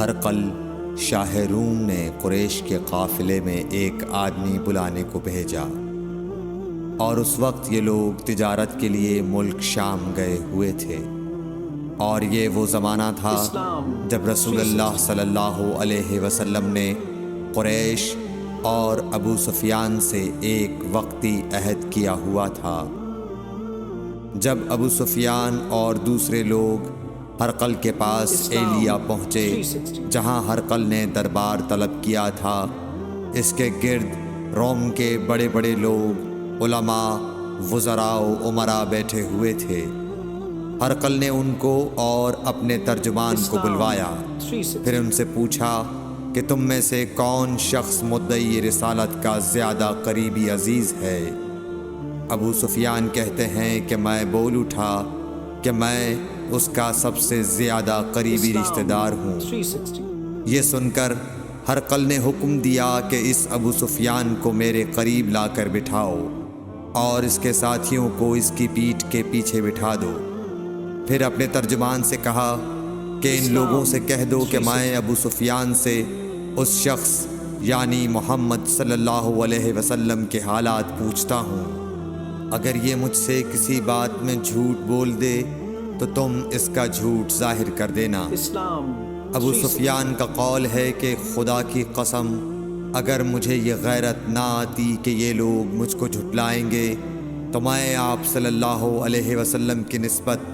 ہرقل شاہ روم نے قریش کے قافلے میں ایک آدمی بلانے کو بھیجا، اور اس وقت یہ لوگ تجارت کے لیے ملک شام گئے ہوئے تھے، اور یہ وہ زمانہ تھا جب رسول اللہ صلی اللہ علیہ وسلم نے قریش اور ابو سفیان سے ایک وقتی عہد کیا ہوا تھا۔ جب ابو سفیان اور دوسرے لوگ ہرقل کے پاس ایلیا پہنچے جہاں ہرقل نے دربار طلب کیا تھا، اس کے گرد روم کے بڑے بڑے لوگ، علماء، وزراء و امراء بیٹھے ہوئے تھے۔ ہرقل نے ان کو اور اپنے ترجمان کو بلوایا، پھر ان سے پوچھا کہ تم میں سے کون شخص مدعی رسالت کا زیادہ قریبی عزیز ہے؟ ابو سفیان کہتے ہیں کہ میں بول اٹھا کہ میں اس کا سب سے زیادہ قریبی رشتہ دار ہوں۔ یہ سن کر ہرقل نے حکم دیا کہ اس ابو سفیان کو میرے قریب لا کر بٹھاؤ اور اس کے ساتھیوں کو اس کی پیٹھ کے پیچھے بٹھا دو۔ پھر اپنے ترجمان سے کہا کہ ان لوگوں سے کہہ دو کہ میں ابو سفیان سے اس شخص یعنی محمد صلی اللہ علیہ وسلم کے حالات پوچھتا ہوں۔ اگر یہ مجھ سے کسی بات میں جھوٹ بول دے تو تم اس کا جھوٹ ظاہر کر دینا۔ ابو سفیان کا قول ہے کہ خدا کی قسم اگر مجھے یہ غیرت نہ آتی کہ یہ لوگ مجھ کو جھٹلائیں گے تو میں آپ صلی اللہ علیہ وسلم کی نسبت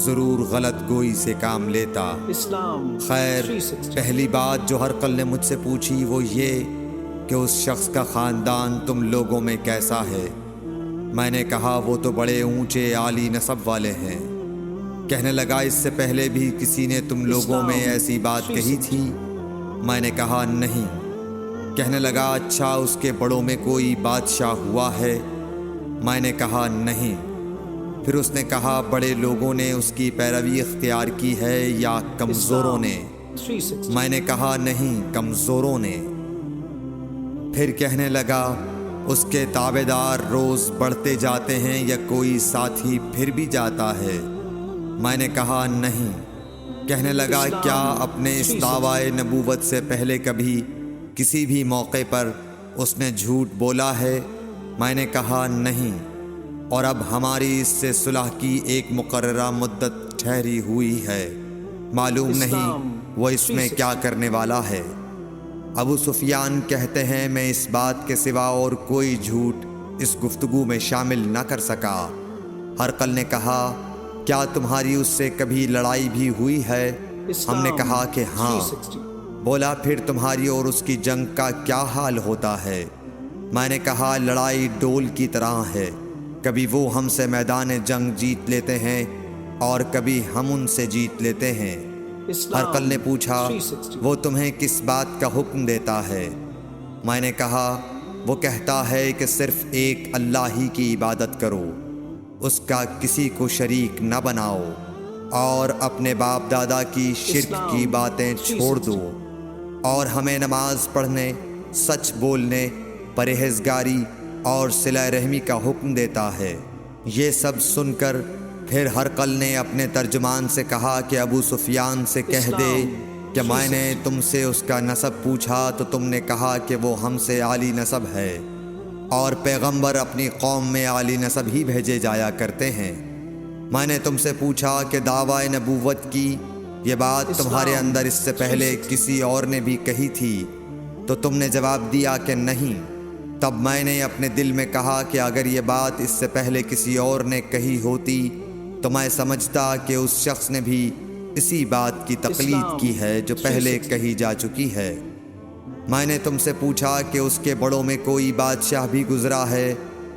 ضرور غلط گوئی سے کام لیتا۔ خیر، پہلی بات جو ہرقل نے مجھ سے پوچھی وہ یہ کہ اس شخص کا خاندان تم لوگوں میں کیسا ہے؟ میں نے کہا وہ تو بڑے اونچے عالی نسب والے ہیں۔ کہنے لگا اس سے پہلے بھی کسی نے تم لوگوں میں ایسی بات کہی تھی؟ میں نے کہا نہیں۔ کہنے لگا اچھا اس کے بڑوں میں کوئی بادشاہ ہوا ہے؟ میں نے کہا نہیں۔ پھر اس نے کہا بڑے لوگوں نے اس کی پیروی اختیار کی ہے یا کمزوروں نے؟ میں نے کہا نہیں، کمزوروں نے۔ پھر کہنے لگا اس کے تابعدار روز بڑھتے جاتے ہیں یا کوئی ساتھی پھر بھی جاتا ہے؟ میں نے کہا نہیں۔ کہنے لگا کیا اپنے اس دعویٰ نبوت سے پہلے کبھی کسی بھی موقع پر اس نے جھوٹ بولا ہے؟ میں نے کہا نہیں، اور اب ہماری اس سے صلح کی ایک مقررہ مدت ٹھہری ہوئی ہے، معلوم نہیں وہ اس میں کیا کرنے والا ہے۔ ابو سفیان کہتے ہیں میں اس بات کے سوا اور کوئی جھوٹ اس گفتگو میں شامل نہ کر سکا۔ ہرقل نے کہا کیا تمہاری اس سے کبھی لڑائی بھی ہوئی ہے؟ ہم نے کہا کہ ہاں۔ بولا پھر تمہاری اور اس کی جنگ کا کیا حال ہوتا ہے؟ میں نے کہا لڑائی ڈول کی طرح ہے، کبھی وہ ہم سے میدان جنگ جیت لیتے ہیں اور کبھی ہم ان سے جیت لیتے ہیں۔ ہرقل نے پوچھا وہ تمہیں کس بات کا حکم دیتا ہے؟ میں نے کہا وہ کہتا ہے کہ صرف ایک اللہ ہی کی عبادت کرو، اس کا کسی کو شریک نہ بناؤ، اور اپنے باپ دادا کی شرک کی باتیں چھوڑ دو، اور ہمیں نماز پڑھنے، سچ بولنے، پرہیزگاری اور صلہ رحمی کا حکم دیتا ہے۔ یہ سب سن کر پھر ہرقل نے اپنے ترجمان سے کہا کہ ابو سفیان سے کہہ دے کہ میں نے تم سے اس کا نسب پوچھا تو تم نے کہا کہ وہ ہم سے عالی نسب ہے، اور پیغمبر اپنی قوم میں عالی نسب ہی بھیجے جایا کرتے ہیں۔ میں نے تم سے پوچھا کہ دعویٰ نبوت کی یہ بات تمہارے اندر اس سے پہلے کسی اور نے بھی کہی تھی؟ تو تم نے جواب دیا کہ نہیں۔ تب میں نے اپنے دل میں کہا کہ اگر یہ بات اس سے پہلے کسی اور نے کہی ہوتی تو میں سمجھتا کہ اس شخص نے بھی اسی بات کی تقلید کی ہے جو پہلے کہی جا چکی ہے۔ میں نے تم سے پوچھا کہ اس کے بڑوں میں کوئی بادشاہ بھی گزرا ہے؟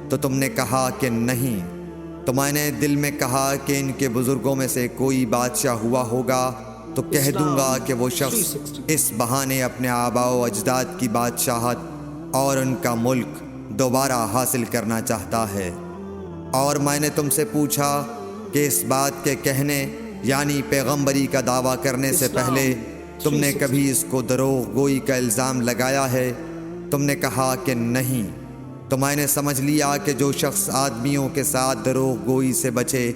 تو تم نے کہا کہ نہیں۔ تو میں نے دل میں کہا کہ ان کے بزرگوں میں سے کوئی بادشاہ ہوا ہوگا تو کہہ دوں گا کہ وہ شخص اس بہانے اپنے آباء و اجداد کی بادشاہت اور ان کا ملک دوبارہ حاصل کرنا چاہتا ہے۔ اور میں نے تم سے پوچھا کہ اس بات کے کہنے یعنی پیغمبری کا دعویٰ کرنے سے پہلے تم نے کبھی اس کو دروغ گوئی کا الزام لگایا ہے؟ تم نے کہا کہ نہیں۔ تو میں نے سمجھ لیا کہ جو شخص آدمیوں کے ساتھ دروغ گوئی سے بچے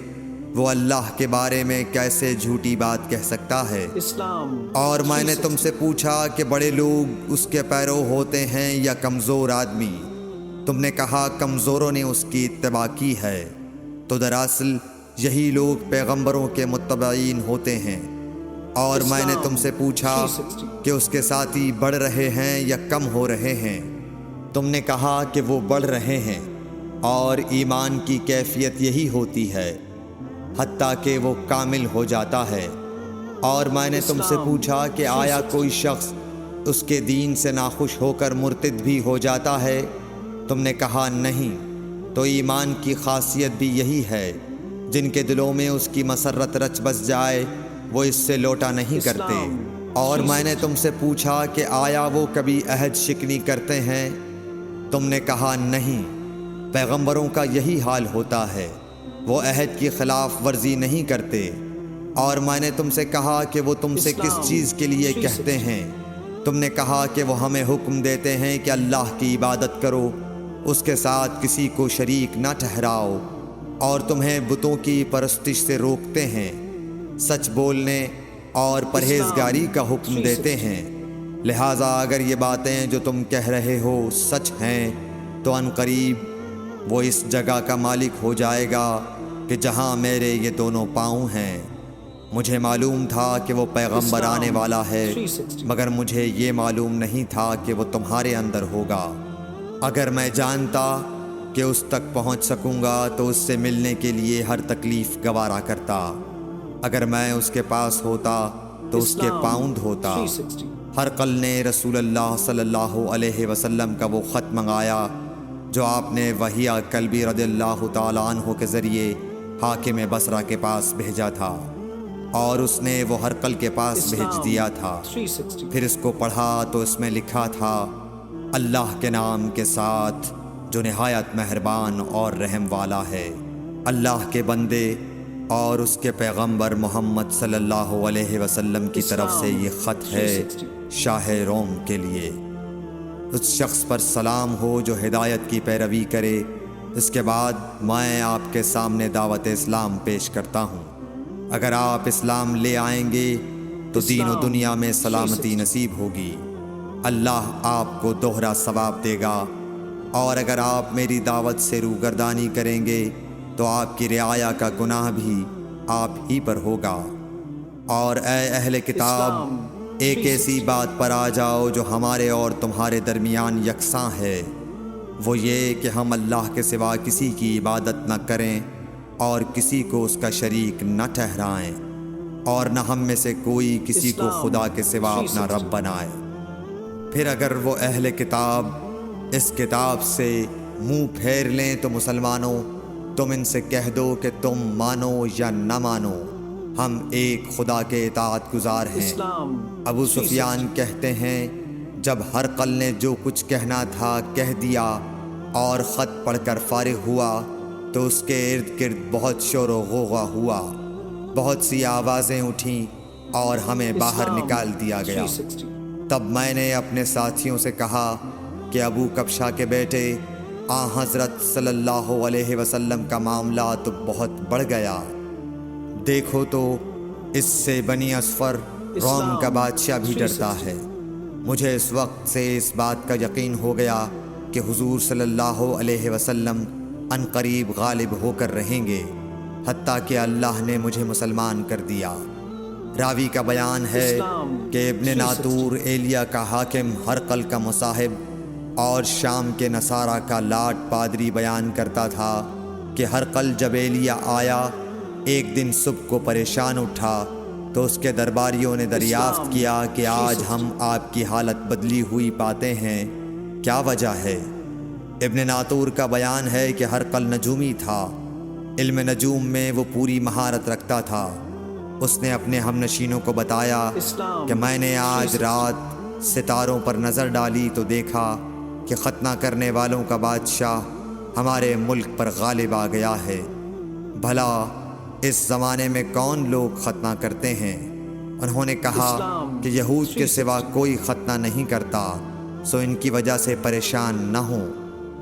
وہ اللہ کے بارے میں کیسے جھوٹی بات کہہ سکتا ہے؟ اسلام۔ اور میں نے تم سے پوچھا کہ بڑے لوگ اس کے پیرو ہوتے ہیں یا کمزور آدمی؟ تم نے کہا کمزوروں نے اس کی اتباع کی ہے۔ تو دراصل یہی لوگ پیغمبروں کے متبعین ہوتے ہیں۔ اور میں نے تم سے پوچھا کہ اس کے ساتھی بڑھ رہے ہیں یا کم ہو رہے ہیں؟ تم نے کہا کہ وہ بڑھ رہے ہیں، اور ایمان کی کیفیت یہی ہوتی ہے حتیٰ کہ وہ کامل ہو جاتا ہے۔ اور میں نے تم سے پوچھا کہ آیا کوئی شخص اس کے دین سے ناخوش ہو کر مرتد بھی ہو جاتا ہے؟ تم نے کہا نہیں۔ تو ایمان کی خاصیت بھی یہی ہے، جن کے دلوں میں اس کی مسرت رچ بس جائے وہ اس سے لوٹا نہیں کرتے۔ اور میں نے تم سے پوچھا کہ آیا وہ کبھی عہد شکنی کرتے ہیں؟ تم نے کہا نہیں۔ پیغمبروں کا یہی حال ہوتا ہے، وہ عہد کی خلاف ورزی نہیں کرتے۔ اور میں نے تم سے کہا کہ وہ تم سے کس چیز کے لیے کہتے ہیں؟ تم نے کہا کہ وہ ہمیں حکم دیتے ہیں کہ اللہ کی عبادت کرو، اس کے ساتھ کسی کو شریک نہ ٹھہراؤ، اور تمہیں بتوں کی پرستش سے روکتے ہیں، سچ بولنے اور پرہیزگاری کا حکم دیتے ہیں۔ لہٰذا اگر یہ باتیں جو تم کہہ رہے ہو سچ ہیں تو ان قریب وہ اس جگہ کا مالک ہو جائے گا کہ جہاں میرے یہ دونوں پاؤں ہیں۔ مجھے معلوم تھا کہ وہ پیغمبر آنے والا ہے، مگر مجھے یہ معلوم نہیں تھا کہ وہ تمہارے اندر ہوگا۔ اگر میں جانتا کہ اس تک پہنچ سکوں گا تو اس سے ملنے کے لیے ہر تکلیف گوارا کرتا۔ اگر میں اس کے پاس ہوتا تو اس کے پاؤں دھوتا۔ ہرقل نے رسول اللہ صلی اللہ علیہ وسلم کا وہ خط منگایا جو آپ نے وحیہ کلبی رضی اللہ تعالیٰ عنہ کے ذریعے حاکم بصرہ کے پاس بھیجا تھا، اور اس نے وہ ہرقل کے پاس بھیج دیا تھا۔ پھر اس کو پڑھا تو اس میں لکھا تھا، اللہ کے نام کے ساتھ جو نہایت مہربان اور رحم والا ہے۔ اللہ کے بندے اور اس کے پیغمبر محمد صلی اللہ علیہ وسلم کی طرف سے یہ خط ہے شاہ روم کے لیے۔ اس شخص پر سلام ہو جو ہدایت کی پیروی کرے۔ اس کے بعد میں آپ کے سامنے دعوت اسلام پیش کرتا ہوں۔ اگر آپ اسلام لے آئیں گے تو دین و دنیا میں سلامتی نصیب ہوگی، اللہ آپ کو دوہرا ثواب دے گا۔ اور اگر آپ میری دعوت سے روگردانی کریں گے تو آپ کی رعایا کا گناہ بھی آپ ہی پر ہوگا۔ اور اے اہل کتاب، ایک ایسی بات پر آ جاؤ جو ہمارے اور تمہارے درمیان یکساں ہے، وہ یہ کہ ہم اللہ کے سوا کسی کی عبادت نہ کریں اور کسی کو اس کا شریک نہ ٹھہرائیں، اور نہ ہم میں سے کوئی کسی کو خدا کے سوا اپنا رب بنائے۔ پھر اگر وہ اہل کتاب اس کتاب سے منہ پھیر لیں تو مسلمانوں، تم ان سے کہہ دو کہ تم مانو یا نہ مانو، ہم ایک خدا کے اطاعت گزار ہیں۔ ابو سفیان کہتے ہیں، جب ہرقل نے جو کچھ کہنا تھا کہہ دیا اور خط پڑھ کر فارغ ہوا تو اس کے ارد گرد بہت شور و غوغا ہوا، بہت سی آوازیں اٹھیں اور ہمیں باہر نکال دیا گیا۔ تب میں نے اپنے ساتھیوں سے کہا کہ ابو کبشہ کے بیٹے حضرت صلی اللہ علیہ وسلم کا معاملہ تو بہت بڑھ گیا۔ دیکھو تو اس سے بنی اصفر روم کا بادشاہ بھی ڈرتا ہے۔ مجھے اس وقت سے اس بات کا یقین ہو گیا کہ حضور صلی اللہ علیہ وسلم ان قریب غالب ہو کر رہیں گے، حتیٰ کہ اللہ نے مجھے مسلمان کر دیا۔ راوی کا بیان ہے کہ ابن ناطور ایلیا کا حاکم ہرقل کا مصاحب اور شام کے نصارہ کا لاٹ پادری بیان کرتا تھا کہ ہرقل جب ایلیا آیا ایک دن صبح کو پریشان اٹھا تو اس کے درباریوں نے دریافت کیا کہ آج ہم آپ کی حالت بدلی ہوئی پاتے ہیں، کیا وجہ ہے؟ ابن ناطور کا بیان ہے کہ ہرقل نجومی تھا، علم نجوم میں وہ پوری مہارت رکھتا تھا۔ اس نے اپنے ہم نشینوں کو بتایا کہ میں نے آج رات ستاروں پر نظر ڈالی تو دیکھا کہ ختنہ کرنے والوں کا بادشاہ ہمارے ملک پر غالب آ گیا ہے۔ بھلا اس زمانے میں کون لوگ ختنہ کرتے ہیں؟ انہوں نے کہا کہ یہود کے سوا کوئی ختنہ نہیں کرتا، سو ان کی وجہ سے پریشان نہ ہوں۔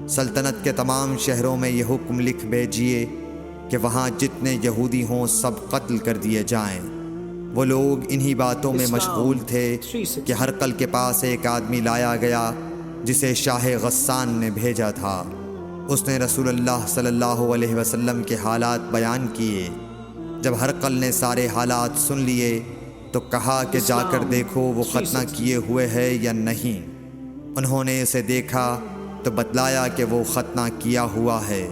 سلطنت کے تمام شہروں میں یہ حکم لکھ بھیجیے کہ وہاں جتنے یہودی ہوں سب قتل کر دیے جائیں۔ وہ لوگ انہی باتوں میں مشغول تھے کہ ہرقل کے پاس ایک آدمی لایا گیا جسے شاہ غسان نے بھیجا تھا۔ اس نے رسول اللہ صلی اللہ علیہ وسلم کے حالات بیان کیے۔ جب ہرقل نے سارے حالات سن لیے تو کہا کہ جا کر دیکھو وہ ختنہ کیے ہوئے ہے یا نہیں۔ انہوں نے اسے دیکھا تو بتلایا کہ وہ ختنہ کیا ہوا ہے۔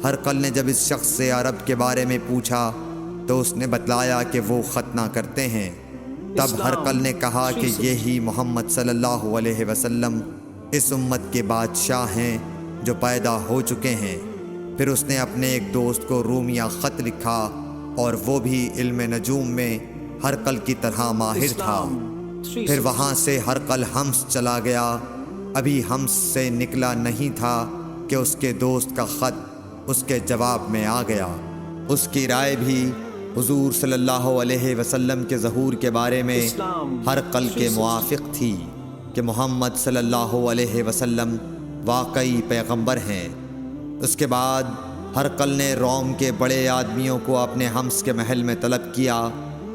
ہرقل نے جب اس شخص سے عرب کے بارے میں پوچھا تو اس نے بتلایا کہ وہ ختنہ کرتے ہیں۔ تب ہرقل نے کہا کہ یہی محمد صلی اللہ علیہ وسلم اس امت کے بادشاہ ہیں جو پیدا ہو چکے ہیں۔ پھر اس نے اپنے ایک دوست کو رومیہ خط لکھا اور وہ بھی علم نجوم میں ہرقل کی طرح ماہر تھا۔ پھر وہاں سے ہرقل حمص چلا گیا۔ ابھی حمص سے نکلا نہیں تھا کہ اس کے دوست کا خط اس کے جواب میں آ گیا۔ اس کی رائے بھی حضور صلی اللہ علیہ وسلم کے ظہور کے بارے میں ہرقل کے موافق تھی کہ محمد صلی اللہ علیہ وسلم واقعی پیغمبر ہیں۔ اس کے بعد ہرقل نے روم کے بڑے آدمیوں کو اپنے حمص کے محل میں طلب کیا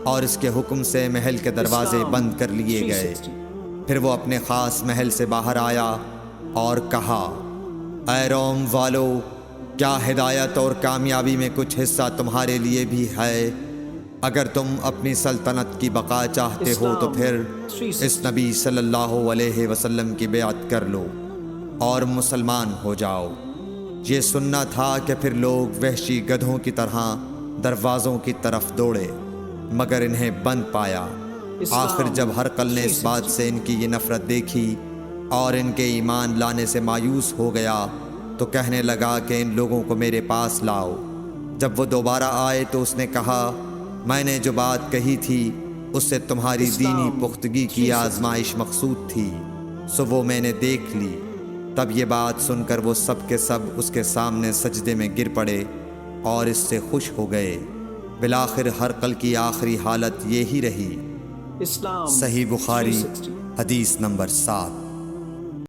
اور اس کے حکم سے محل کے دروازے بند کر لیے گئے۔ پھر وہ اپنے خاص محل سے باہر آیا اور کہا، اے روم والو، کیا ہدایت اور کامیابی میں کچھ حصہ تمہارے لیے بھی ہے؟ اگر تم اپنی سلطنت کی بقا چاہتے ہو تو پھر اس نبی صلی اللہ علیہ وسلم کی بیعت کر لو اور مسلمان ہو جاؤ۔ یہ سننا تھا کہ پھر لوگ وحشی گدھوں کی طرح دروازوں کی طرف دوڑے مگر انہیں بند پایا۔ آخر جب ہرقل نے اس بات سے ان کی یہ نفرت دیکھی اور ان کے ایمان لانے سے مایوس ہو گیا تو کہنے لگا کہ ان لوگوں کو میرے پاس لاؤ۔ جب وہ دوبارہ آئے تو اس نے کہا، میں نے جو بات کہی تھی اس سے تمہاری دینی پختگی کی آزمائش مقصود تھی، سو وہ میں نے دیکھ لی۔ تب یہ بات سن کر وہ سب کے سب اس کے سامنے سجدے میں گر پڑے اور اس سے خوش ہو گئے۔ بالآخر ہرقل کی آخری حالت یہی رہی۔ صحیح بخاری حدیث نمبر 7۔